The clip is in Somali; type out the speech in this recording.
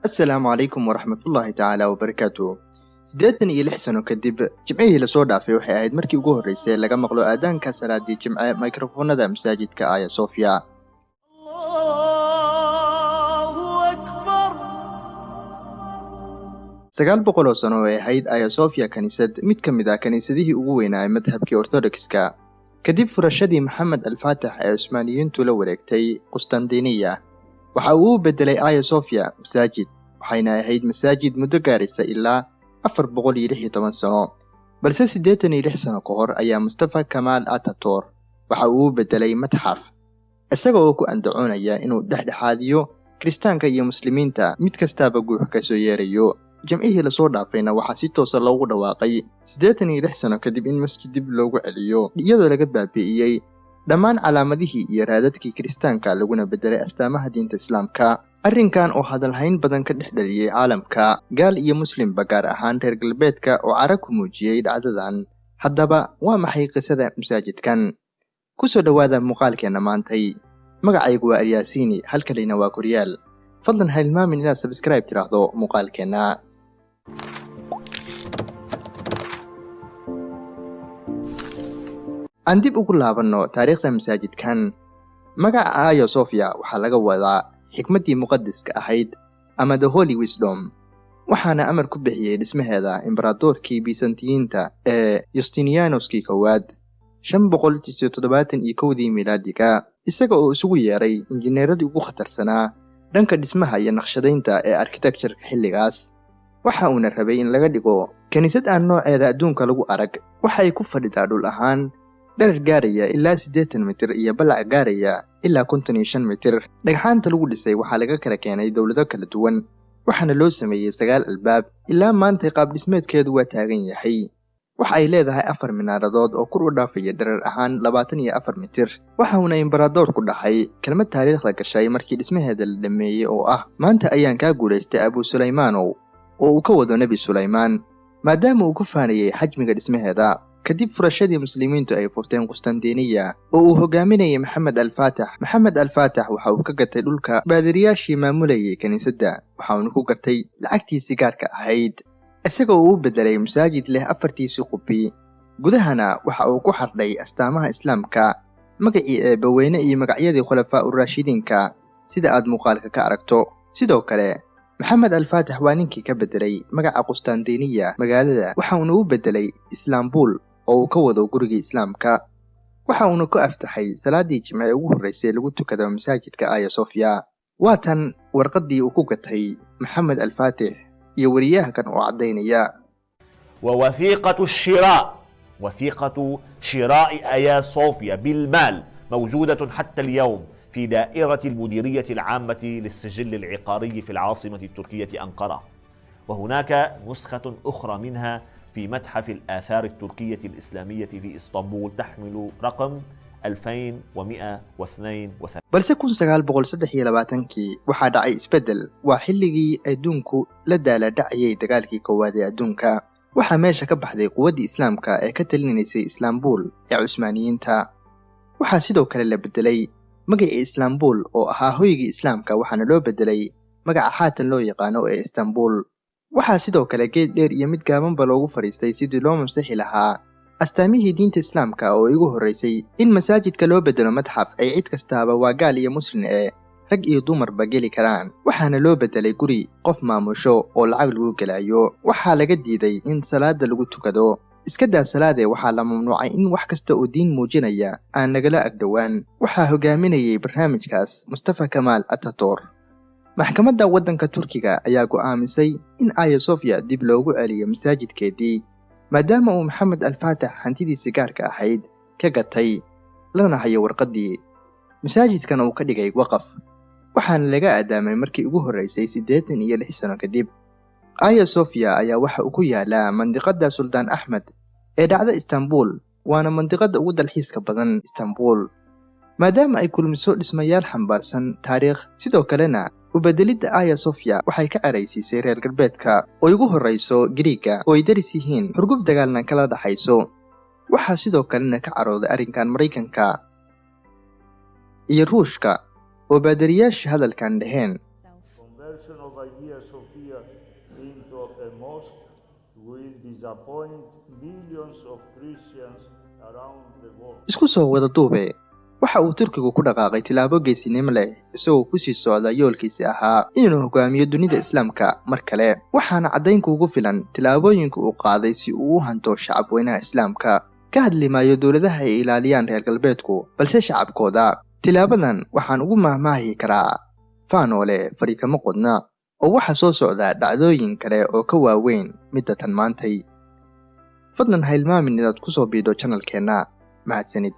السلام عليكم ورحمة الله تعالى وبركاته. 86 sano kadib jimcihii la soo dhaafay waxay ahayd markii ugu horeysay laga maqlo aadaanka salaadii jimce mikrofoonada masaajidka Aya Sofia. sagaal boqol oo sano ay ahayd Aya Sofia kaniisad mid ka mid ah kaniisadihii ugu weynaa ee madhabkii Orthodox-ka. kadib furashadii Maxamed al-Faatix ee Cusmaaniyiintu la wareegtay Qustandiniya, waxa uu bedelay Aya Sofia masaajid, waxayna ahayd masaajid muddo gaaraysa ilaa 416 sano. balse 86 sano ka hor ayaa Mustafa Kemal Atatürk waxa uu bedelay matxaf, isagoo ku andacoonaya inuu dhexdhexaadiyo Kiristaanka iyo Muslimiinta mid kastaba guux ka soo yeerayo. jimcihii la soo dhaafayna waxaa si toos ah loogu dhawaaqay 86 sano kadib in masjid dib loogu celiyo, iyadoo laga baabi'iyay dhammaan calaamadihii iyo raadadkii Kiristaanka laguna bedelay astaamaha diinta Islaamka. arrinkan oo hadalhayn badan ka dhex dhaliyay caalamka, gaal iyo muslimba, gaar ahaan reer galbeedka oo cara ku muujiyay dhacdadan. haddaba waa maxay qisada masaajidkan? ku soo dhawaada muuqaalkeena maantay. magacaygu waa Alyaasiini, halkanina waa Koryaal. fadlan ha hilmaamin inaad subscribe tiraahdo muuqaalkeena. aan dib ugu laabanno taariikhda masaajidkan. magaca Aya Sofia waxaa laga wadaa xikmaddii muqaddaska ahayd ama the holy wisdom, waxaana amar ku bixiyay dhismaheeda imbaradorkii Byzantiyiinta ee Justinianuskii koowaad 571 miilaadiga, isaga oo isugu yeeray injineeradii ugu khatarsanaa dhanka dhismaha iyo naqshadaynta ee architecture-ka xilligaas. waxa uuna rabay in laga dhigo kaniisad aan nooceeda adduunka lagu arag. waxa ay ku fadhidaa dhul ahaan dherer gaaraya ilaa 80 mitir iyo ballac gaaraya ilaa 55 mitir. dhagxaanta lagu dhisay waxaa laga kala keenay dawlado kala duwan, waxaana loo sameeyey 9 albaab. ilaa maanta qaab dhismeedkeedu waa taagan yahay. waxa ay leedahay 4 minaaradood oo kor u dhaafaya dherer ahaan 24 mitir. waxa uuna imbaradorku dhahay kelmad taariikhda gashay markii dhismaheeda la dhameeyey oo ah, maanta ayaan kaa guulaystay Abu Sulaymanow, oo uu ka wado Nebi Sulaymaan, maadaama uu ku faanayay xajmiga dhismaheeda. kadib furashadii muslimiintu ay furteen Qustandiniya oo uu hogaaminayay Maxamed al-Faatix. Maxamed al-Faatix waxa uu ka gatay dhulka baadiriyaashii maamulayay kaniisadda, waxa uuna ku gartay lacagtiisii gaarka ahayd, isagoo uu bedelay masaajid leh 4 qubbi. gudahana waxa uu ku xardhay astaamaha Islaamka, magacii eebbaweyne iyo magacyadii khulafaa ur-raashidiinka sida aad muuqaalka ka aragto. sidoo kale Maxamed al-Faatix waa ninkii ka bedelay magaca Qustandiniya magaalada, waxa uuna u bedelay Islaambul oo uu ka wado gurigii Islaamka. waxa uuna ku aftaxay salaadii jimce ugu horeysay lagu tukado masaajidka Aya Sofia. waa tan warqadii uu ku gatay Maxamed al-Faatix iyo wariyahan oo cadaynaya. وثيقة شراء آيا صوفيا بالمال موجودة حتى اليوم في دائرة المديرية العامة للسجل العقاري في العاصمة التركية أنقرة، وهناك نسخة أخرى منها في متحف الآثار التركية الإسلامية في إسطنبول تحمل رقم 2132. balse 1923 waxaa dhacay isbedel. waa xilligii adduunku la daala dhacayay dagaalkii koowaad ee adduunka. waxaa meesha ka baxday quwaddii Islaamka ee ka talinaysay Islaambul ee Cusmaaniyiinta. waxaa sidoo kale la bedelay magacii Islaambul oo ahaa hoygii Islaamka, waxaana loo bedelay magaca haatan loo yaqaano ee Istanbul. waxaa sidoo kale geed dheer iyo mid gaabanba loogu fariistay sidii loo masaxi lahaa astaamihii diinta Islaamka oo igu horeysay in masaajidka loo bedelo madxaf ay cid kastaaba, waa gaal iyo muslim rag iyo dumarba geli karaan. waxaana loo bedelay guri qof maamusho oo lacag lagu gelayo. waxaa laga diiday in salaada lagu tukado, iska daa salaadee waxaa la mamnuucay in wax kasta oo diin muujinaya aan nagala agdhowaan. waxaa hogaaminayay barnaamijkaas Mustafa Kemal Atatürk. maxkamadda waddanka Turkiga ayaa go'aamisay in Aya Sofia dib loogu celiyo masaajidkeedii, maadaama uu Maxamed al-Faatix hantidiisii gaarka ahayd ka gatay, lana hayo warqadii. masaajidkan uu ka dhigay waqaf, waxaana laga aadaamay markii ugu horeysay 86 sano kadib. Aya Sofia ayaa waxa uu ku yaalaa mandiqada Sultan Ahmed ee dhacda Istanbul, waana mandiqada ugu dalxiiska badan Istanbul, maadaama ay kulmiso dhismayaal xambaarsan taariikh. sidoo kalena u bedelidda Aya Sofia waxay ka caraysiisay reer galbeedka oo ugu horeyso Giriiga oo ay daris yihiin, xurguf dagaalna kala dhaxayso. waxaa sidoo kalena ka carooday arrinkan Mareykanka iyo Ruushka oo baadiriyaasha hadalkan dhaheen. Hagia Sophia into a mosque will disappoint millions of Christians around the world. isku soo wada duube waxa uu Turkigu ku dhaqaaqay tilaabo geesinimo leh isagoo ku sii socda yoolkiisa ahaa inuu hogaamiyo dunida Islaamka mar kale waxaana cadaynku ugu filan tilaabooyinka uu qaaday si uu u hanto shacabweynaha Islaamka ka hadlimayo dawladaha ay ilaaliyaan reer galbeedku balse shacabkooda tilaabadan waxaan ugu mahmaahi karaa faanoole fariikamo qodna oo waxa soo socda dhacdooyin kale oo ka waaweyn midda tan maantay fadlan ha ilmaamin inaad ku soo biido channelkeena mahadsanid